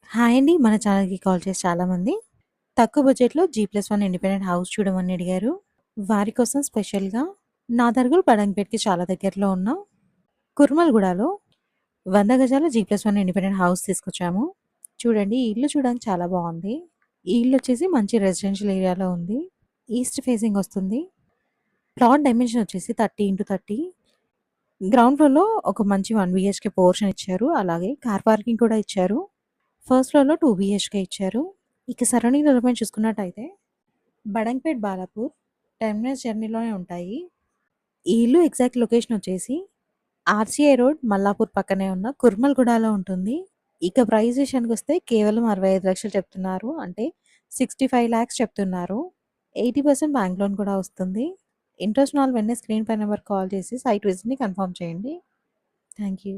Hi అండి. మన ఛానల్‌కి కాల్ చేసి చాలామంది తక్కువ బడ్జెట్‌లో జీ+1 ఇండిపెండెంట్ హౌస్ చూడమని అడిగారు. వారి కోసం స్పెషల్‌గా నాదర్గుల్ బడంగ్‌పేట్‌కి చాలా దగ్గరలో ఉన్న కుర్మల్‌గూడలో 100 గజాల జీ+1 ఇండిపెండెంట్ హౌస్ తీసుకొచ్చాము. చూడండి ఈ ఇల్లు చూడడానికి చాలా బావుంది. ఈ ఇల్లు వచ్చేసి మంచి రెసిడెన్షియల్ ఏరియాలో ఉంది. ఈస్ట్ ఫేసింగ్ వస్తుంది. ప్లాట్ డైమెన్షన్ వచ్చేసి 30x30. గ్రౌండ్ ఫ్లోర్‌లో ఒక మంచి 1 బీహెచ్‌కే పోర్షన్ ఇచ్చారు. అలాగే కార్ పార్కింగ్ కూడా ఇచ్చారు. ఫస్ట్ ఫ్లోర్‌లో 2 బీహెచ్‌కే ఇచ్చారు. ఇక సరౌండింగ్ డెవలప్‌మెంట్ చూసుకున్నట్టయితే బడంగ్‌పేట్, బాలాపూర్ 10 మినిట్స్ జర్నీలోనే ఉంటాయి. ఈ ఇల్లు ఎగ్జాక్ట్ లొకేషన్ వచ్చేసి ఆర్‌సీఐ రోడ్, మల్లాపూర్ పక్కనే ఉన్న కుర్మల్‌గూడలో ఉంటుంది. ఇక ప్రైస్ విషయానికొస్తే కేవలం 65,00,000 చెప్తున్నారు. అంటే 65,00,000 చెప్తున్నారు. 80% బ్యాంక్ లోన్ కూడా వస్తుంది. ఇంట్రెస్ట్ ఉన్న వాళ్ళు వెంటనే స్క్రీన్ పై నంబర్‌కి కాల్ చేసి సైట్ విజిట్‌ని కన్ఫర్మ్ చేయండి. Thank you.